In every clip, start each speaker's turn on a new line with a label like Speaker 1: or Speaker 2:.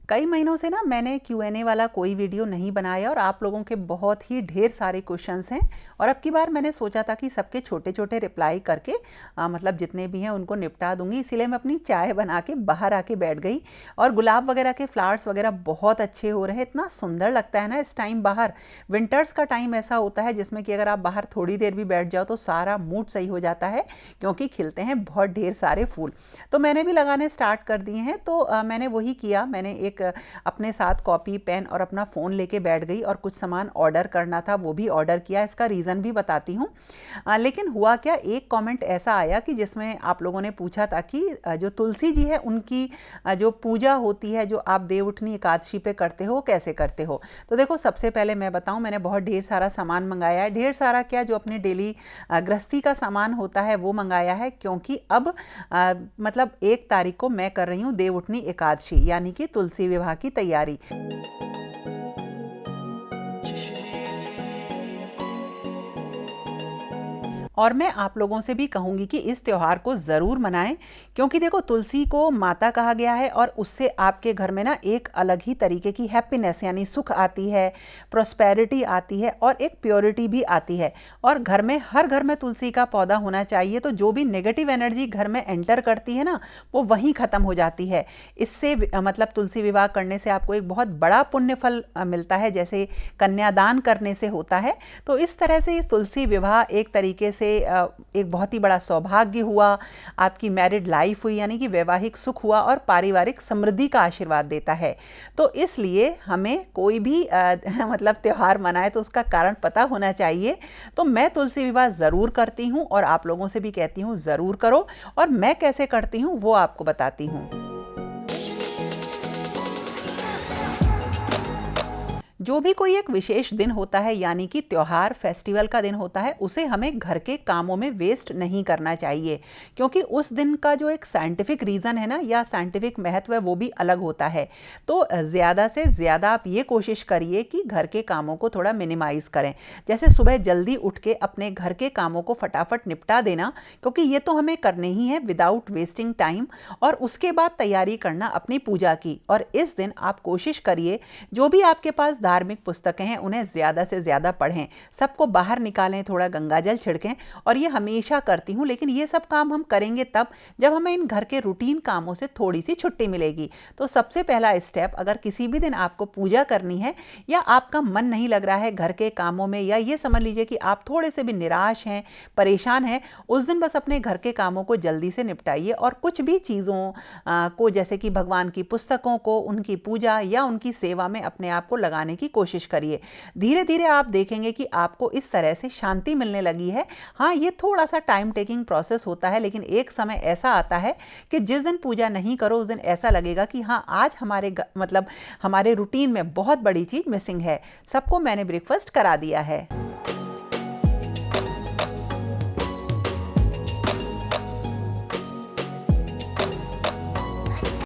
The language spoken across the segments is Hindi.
Speaker 1: कई महीनों से ना मैंने Q&A वाला कोई वीडियो नहीं बनाया और आप लोगों के बहुत ही ढेर सारे क्वेश्चंस हैं और अब की बार मैंने सोचा था कि सबके छोटे छोटे रिप्लाई करके मतलब जितने भी हैं उनको निपटा दूंगी। इसीलिए मैं अपनी चाय बना के बाहर आके बैठ गई और गुलाब वगैरह के फ्लावर्स वगैरह बहुत अच्छे हो रहे हैं। इतना सुंदर लगता है ना इस टाइम बाहर। विंटर्स का टाइम ऐसा होता है जिसमें कि अगर आप बाहर थोड़ी देर भी बैठ जाओ तो सारा मूड सही हो जाता है क्योंकि खिलते हैं बहुत ढेर सारे फूल। तो मैंने भी लगाने स्टार्ट कर दिए हैं। तो मैंने वही किया, मैंने एक अपने साथ कॉपी पेन और अपना फ़ोन लेके बैठ गई और कुछ सामान ऑर्डर करना था वो भी ऑर्डर किया। इसका रीज़न भी बताती हूँ। लेकिन हुआ क्या, एक कमेंट ऐसा आया कि जिसमें आप लोगों ने पूछा था कि जो तुलसी जी है उनकी जो पूजा होती है जो आप देवउठनी एकादशी पे करते हो कैसे करते हो। तो देखो, सबसे पहले मैं बताऊं, मैंने बहुत ढेर सारा सामान मंगाया है। ढेर सारा क्या, जो अपने डेली गृहस्थी का सामान होता है वो मंगाया है क्योंकि अब मतलब 1 तारीख को मैं कर रही हूँ देवउठनी एकादशी यानी कि तुलसी विवाह की तैयारी। और मैं आप लोगों से भी कहूँगी कि इस त्यौहार को ज़रूर मनाएं क्योंकि देखो, तुलसी को माता कहा गया है और उससे आपके घर में ना एक अलग ही तरीके की हैप्पीनेस यानी सुख आती है, प्रॉस्पेरिटी आती है और एक प्योरिटी भी आती है। और घर में, हर घर में तुलसी का पौधा होना चाहिए। तो जो भी नेगेटिव एनर्जी घर में एंटर करती है ना, वो वहीं ख़त्म हो जाती है। इससे मतलब तुलसी विवाह करने से आपको एक बहुत बड़ा पुण्य फल मिलता है, जैसे कन्यादान करने से होता है। तो इस तरह से तुलसी विवाह एक तरीके से एक बहुत ही बड़ा सौभाग्य हुआ, आपकी मैरिड लाइफ हुई यानी कि वैवाहिक सुख हुआ और पारिवारिक समृद्धि का आशीर्वाद देता है। तो इसलिए हमें कोई भी मतलब त्यौहार मनाए तो उसका कारण पता होना चाहिए। तो मैं तुलसी विवाह ज़रूर करती हूँ और आप लोगों से भी कहती हूँ ज़रूर करो। और मैं कैसे करती हूँ वो आपको बताती हूँ। जो भी कोई एक विशेष दिन होता है यानी कि त्यौहार फेस्टिवल का दिन होता है, उसे हमें घर के कामों में वेस्ट नहीं करना चाहिए क्योंकि उस दिन का जो एक साइंटिफिक रीज़न है ना या साइंटिफिक महत्व है वो भी अलग होता है। तो ज़्यादा से ज़्यादा आप ये कोशिश करिए कि घर के कामों को थोड़ा मिनिमाइज़ करें। जैसे सुबह जल्दी उठ के अपने घर के कामों को फटाफट निपटा देना, क्योंकि ये तो हमें करने ही है विदाउट वेस्टिंग टाइम। और उसके बाद तैयारी करना अपनी पूजा की। और इस दिन आप कोशिश करिए जो भी आपके पास धार्मिक पुस्तकें हैं उन्हें ज़्यादा से ज़्यादा पढ़ें, सबको बाहर निकालें, थोड़ा गंगाजल छिड़कें। और ये हमेशा करती हूँ, लेकिन ये सब काम हम करेंगे तब जब हमें इन घर के रूटीन कामों से थोड़ी सी छुट्टी मिलेगी। तो सबसे पहला स्टेप, अगर किसी भी दिन आपको पूजा करनी है या आपका मन नहीं लग रहा है घर के कामों में, या ये समझ लीजिए कि आप थोड़े से भी निराश हैं, परेशान हैं, उस दिन बस अपने घर के कामों को जल्दी से निपटाइए और कुछ भी चीज़ों को, जैसे कि भगवान की पुस्तकों को, उनकी पूजा या उनकी सेवा में अपने आप को लगाने की कोशिश करिए। धीरे धीरे आप देखेंगे कि आपको इस तरह से शांति मिलने लगी है। हाँ, ये थोड़ा सा टाइम टेकिंग प्रोसेस होता है, लेकिन एक समय ऐसा आता है कि जिस दिन पूजा नहीं करो उस दिन ऐसा लगेगा कि हाँ, आज हमारे मतलब हमारे रूटीन में बहुत बड़ी चीज़ मिसिंग है। सबको मैंने ब्रेकफास्ट करा दिया है।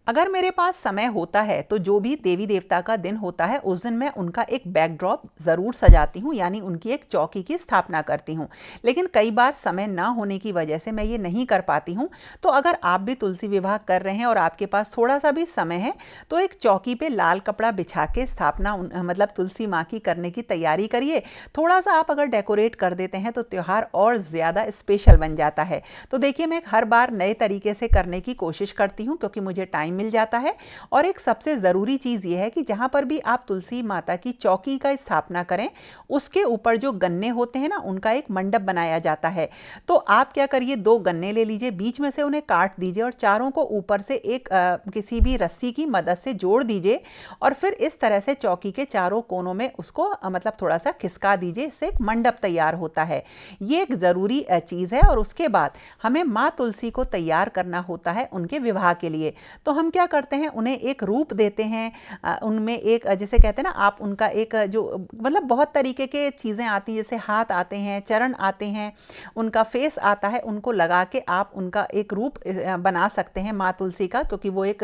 Speaker 1: अगर मेरे पास समय होता है तो जो भी देवी देवता का दिन होता है उस दिन मैं उनका एक बैकड्रॉप ज़रूर सजाती हूँ, यानी उनकी एक चौकी की स्थापना करती हूँ। लेकिन कई बार समय ना होने की वजह से मैं ये नहीं कर पाती हूँ। तो अगर आप भी तुलसी विवाह कर रहे हैं और आपके पास थोड़ा सा भी समय है तो एक चौकी पे लाल कपड़ा बिछा के स्थापना मतलब तुलसी माँ की करने की तैयारी करिए। थोड़ा सा आप अगर डेकोरेट कर देते हैं तो त्यौहार और ज़्यादा स्पेशल बन जाता है। तो देखिए, मैं हर बार नए तरीके से करने की कोशिश करती हूँ क्योंकि मुझे टाइम मिल जाता है। और एक सबसे ज़रूरी चीज़ ये है कि जहाँ पर भी आप तुलसी माता की चौकी का स्थापना करें उसके ऊपर जो गन्ने होते हैं ना, उनका एक मंडप बनाया जाता है। तो आप क्या करिए, 2 गन्ने ले लीजिए, बीच में से उन्हें काट दीजिए और चारों को ऊपर से एक किसी भी रस्सी की मदद से जोड़ दीजिए और फिर इस तरह से चौकी के चारों कोनों में उसको मतलब थोड़ा सा खिसका दीजिए। इससे एक मंडप तैयार होता है। ये एक ज़रूरी चीज़ है। और उसके बाद हमें माँ तुलसी को तैयार करना होता है उनके विवाह के लिए। तो हम क्या करते हैं, उन्हें एक रूप देते हैं। उनमें एक, जैसे कहते हैं ना, आप उनका एक जो मतलब बहुत तरीके के चीज़ें आती हैं, जैसे हाथ आते हैं, चरण आते हैं, उनका फेस आता है, उनको लगा के आप उनका एक रूप बना सकते हैं माँ तुलसी का, क्योंकि वो एक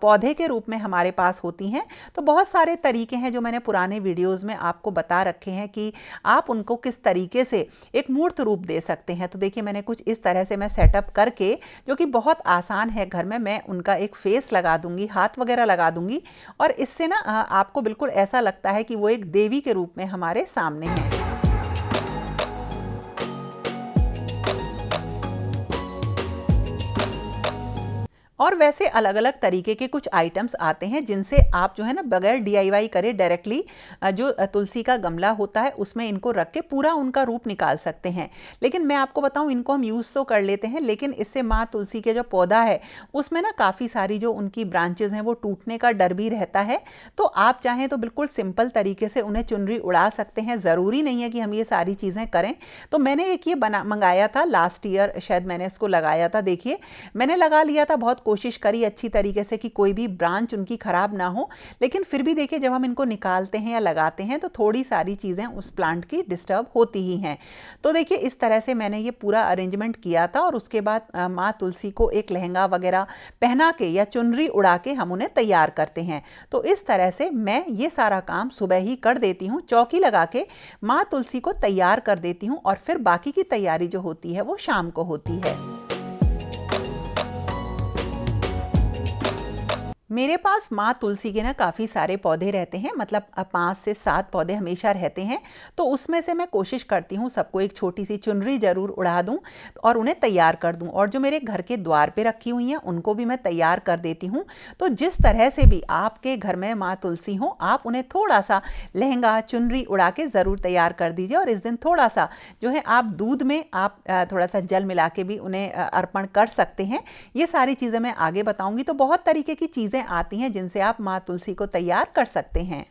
Speaker 1: पौधे के रूप में हमारे पास होती हैं। तो बहुत सारे तरीके हैं जो मैंने पुराने वीडियोज़ में आपको बता रखे हैं कि आप उनको किस तरीके से एक मूर्त रूप दे सकते हैं। तो देखिए, मैंने कुछ इस तरह से मैं सेटअप करके, जो कि बहुत आसान है घर में, मैं उनका एक फेस फेस लगा दूंगी, हाथ वगैरह लगा दूंगी, और इससे ना आपको बिल्कुल ऐसा लगता है कि वो एक देवी के रूप में हमारे सामने है। और वैसे अलग अलग तरीके के कुछ आइटम्स आते हैं जिनसे आप जो है ना बगैर DIY करे डायरेक्टली जो तुलसी का गमला होता है उसमें इनको रख के पूरा उनका रूप निकाल सकते हैं। लेकिन मैं आपको बताऊं, इनको हम यूज़ तो कर लेते हैं, लेकिन इससे माँ तुलसी के जो पौधा है उसमें ना काफ़ी सारी जो उनकी ब्रांचेज हैं वो टूटने का डर भी रहता है। तो आप चाहें तो बिल्कुल सिंपल तरीके से उन्हें चुनरी उड़ा सकते हैं, ज़रूरी नहीं है कि हम ये सारी चीज़ें करें। तो मैंने एक ये मंगाया था लास्ट ईयर, शायद मैंने इसको लगाया था। देखिए मैंने लगा लिया था, बहुत कोशिश करी अच्छी तरीके से कि कोई भी ब्रांच उनकी खराब ना हो, लेकिन फिर भी देखिए जब हम इनको निकालते हैं या लगाते हैं तो थोड़ी सारी चीज़ें उस प्लांट की डिस्टर्ब होती ही हैं। तो देखिए इस तरह से मैंने ये पूरा अरेंजमेंट किया था, और उसके बाद माँ तुलसी को एक लहंगा वगैरह पहना के या चुनरी उड़ा के हम उन्हें तैयार करते हैं। तो इस तरह से मैं ये सारा काम सुबह ही कर देती हूँ, चौकी लगा के माँ तुलसी को तैयार कर देती हूँ, और फिर बाकी की तैयारी जो होती है वो शाम को होती है। मेरे पास माँ तुलसी के ना काफ़ी सारे पौधे रहते हैं, मतलब 5 से 7 पौधे हमेशा रहते हैं। तो उसमें से मैं कोशिश करती हूँ सबको एक छोटी सी चुनरी ज़रूर उड़ा दूँ और उन्हें तैयार कर दूँ, और जो मेरे घर के द्वार पे रखी हुई हैं उनको भी मैं तैयार कर देती हूँ। तो जिस तरह से भी आपके घर में माँ तुलसी हो, आप उन्हें थोड़ा सा लहंगा चुनरी उड़ा के ज़रूर तैयार कर दीजिए। और इस दिन थोड़ा सा जो है आप दूध में आप थोड़ा सा जल मिला के भी उन्हें अर्पण कर सकते हैं। ये सारी चीज़ें मैं आगे बताऊँगी। तो बहुत तरीके की चीज़ें आती हैं जिनसे आप माँ तुलसी को तैयार कर सकते हैं।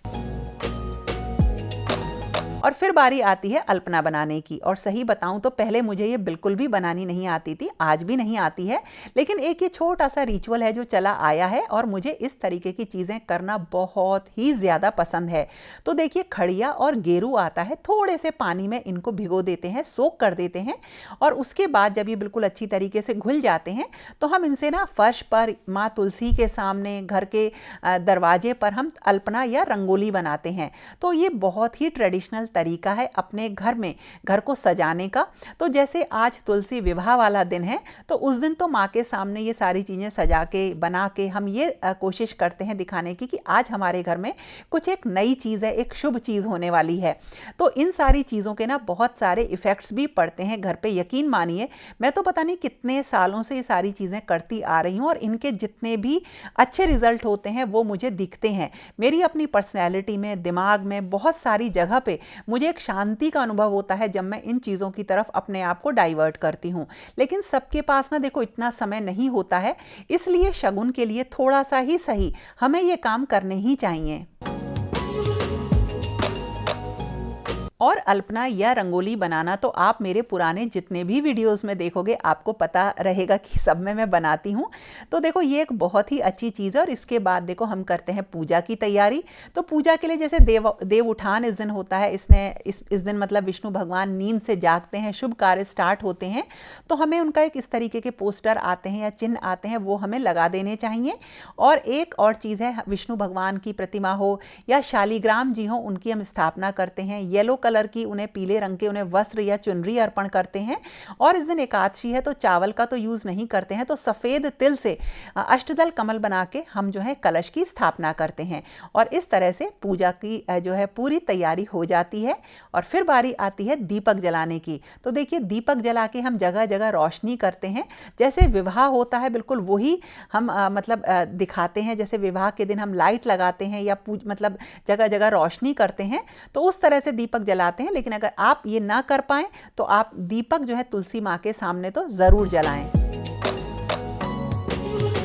Speaker 1: और फिर बारी आती है अल्पना बनाने की। और सही बताऊं तो पहले मुझे ये बिल्कुल भी बनानी नहीं आती थी, आज भी नहीं आती है, लेकिन एक ये छोटा सा रिचुअल है जो चला आया है, और मुझे इस तरीके की चीज़ें करना बहुत ही ज़्यादा पसंद है। तो देखिए खड़िया और गेरू आता है, थोड़े से पानी में इनको भिगो देते हैं, सोक कर देते हैं, और उसके बाद जब ये बिल्कुल अच्छी तरीके से घुल जाते हैं तो हम इनसे ना फर्श पर, माँ तुलसी के सामने, घर के दरवाजे पर हम अल्पना या रंगोली बनाते हैं। तो ये बहुत ही ट्रेडिशनल तरीका है अपने घर में घर को सजाने का। तो जैसे आज तुलसी विवाह वाला दिन है, तो उस दिन तो माँ के सामने ये सारी चीज़ें सजा के बना के हम ये कोशिश करते हैं दिखाने की कि आज हमारे घर में कुछ एक नई चीज़ है, एक शुभ चीज़ होने वाली है। तो इन सारी चीज़ों के ना बहुत सारे इफ़ेक्ट्स भी पड़ते हैं घर पे, यकीन मानिए। मैं तो पता नहीं कितने सालों से ये सारी चीज़ें करती आ रही हूँ, और इनके जितने भी अच्छे रिजल्ट होते हैं वो मुझे दिखते हैं। मेरी अपनी पर्सनैलिटी में, दिमाग में, बहुत सारी जगह पे मुझे एक शांति का अनुभव होता है जब मैं इन चीज़ों की तरफ अपने आप को डाइवर्ट करती हूँ। लेकिन सबके पास ना देखो इतना समय नहीं होता है, इसलिए शगुन के लिए थोड़ा सा ही सही हमें ये काम करने ही चाहिए। और अल्पना या रंगोली बनाना तो आप मेरे पुराने जितने भी वीडियोस में देखोगे आपको पता रहेगा कि सब में मैं बनाती हूँ। तो देखो ये एक बहुत ही अच्छी चीज़ है। और इसके बाद देखो हम करते हैं पूजा की तैयारी। तो पूजा के लिए जैसे देव उठान इस दिन होता है, इस दिन मतलब विष्णु भगवान नींद से जागते हैं, शुभ कार्य स्टार्ट होते हैं, तो हमें उनका एक इस तरीके के पोस्टर आते हैं या चिन्ह आते हैं, वो हमें लगा देने चाहिए। और एक और चीज़ है, विष्णु भगवान की प्रतिमा हो या शालिग्राम जी हो, उनकी हम स्थापना करते हैं। येलो कलर की उन्हें, पीले रंग के उन्हें वस्त्र या चुनरी अर्पण करते हैं। और इस दिन एकादशी है तो चावल का तो यूज़ नहीं करते हैं, तो सफ़ेद तिल से अष्टदल कमल बना के हम जो है कलश की स्थापना करते हैं। और इस तरह से पूजा की जो है पूरी तैयारी हो जाती है। और फिर बारी आती है दीपक जलाने की। तो देखिए दीपक जला के हम जगह जगह रोशनी करते हैं, जैसे विवाह होता है बिल्कुल वही हम मतलब दिखाते हैं। जैसे विवाह के दिन हम लाइट लगाते हैं या मतलब जगह जगह रोशनी करते हैं, तो उस तरह से दीपक जलाते हैं। लेकिन अगर आप ये ना कर पाएँ तो आप दीपक जो है तुलसी माँ के सामने तो ज़रूर जलाएं।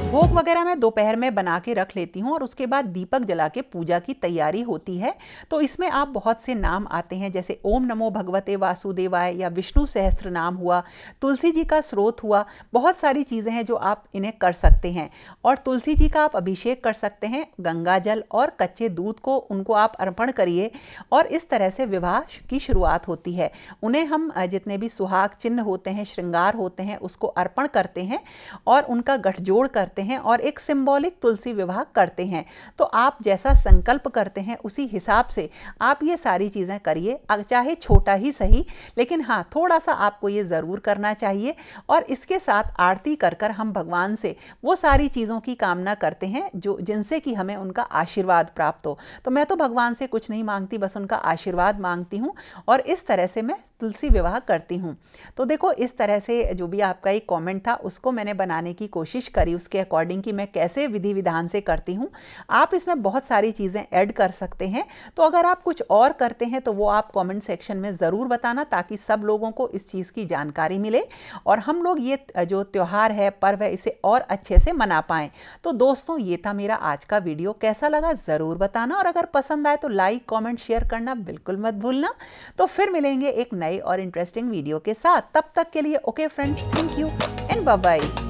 Speaker 1: भोग वगैरह मैं दोपहर में बना के रख लेती हूँ और उसके बाद दीपक जला के पूजा की तैयारी होती है। तो इसमें आप बहुत से नाम आते हैं, जैसे ओम नमो भगवते वासुदेवाय या विष्णु सहस्त्र नाम हुआ, तुलसी जी का स्रोत हुआ, बहुत सारी चीज़ें हैं जो आप इन्हें कर सकते हैं। और तुलसी जी का आप अभिषेक कर सकते हैं, गंगा जल और कच्चे दूध को उनको आप अर्पण करिए। और इस तरह से विवाह की शुरुआत होती है। उन्हें हम जितने भी सुहाग चिन्ह होते हैं, श्रृंगार होते हैं, उसको अर्पण करते हैं और उनका गठजोड़ करते हैं हैं और एक सिंबॉलिक तुलसी विवाह करते हैं। तो आप जैसा संकल्प करते हैं उसी हिसाब से आप ये सारी चीज़ें करिए, चाहे छोटा ही सही, लेकिन हाँ थोड़ा सा आपको ये ज़रूर करना चाहिए। और इसके साथ आरती कर कर हम भगवान से वो सारी चीज़ों की कामना करते हैं जो जिनसे कि हमें उनका आशीर्वाद प्राप्त हो। तो मैं तो भगवान से कुछ नहीं मांगती, बस उनका आशीर्वाद मांगती हूँ और इस तरह से मैं तुलसी विवाह करती हूँ। तो देखो इस तरह से जो भी आपका एक कमेंट था उसको मैंने बनाने की कोशिश करी उसके अकॉर्डिंग कि मैं कैसे विधि विधान से करती हूँ। आप इसमें बहुत सारी चीज़ें ऐड कर सकते हैं, तो अगर आप कुछ और करते हैं तो वो आप कमेंट सेक्शन में ज़रूर बताना, ताकि सब लोगों को इस चीज़ की जानकारी मिले और हम लोग ये जो त्यौहार है, पर्व है, इसे और अच्छे से मना पाएँ। तो दोस्तों ये था मेरा आज का वीडियो, कैसा लगा ज़रूर बताना और अगर पसंद आए तो लाइक कमेंट शेयर करना बिल्कुल मत भूलना। तो फिर मिलेंगे एक नए और इंटरेस्टिंग वीडियो के साथ, तब तक के लिए okay friends, thank you and bye bye.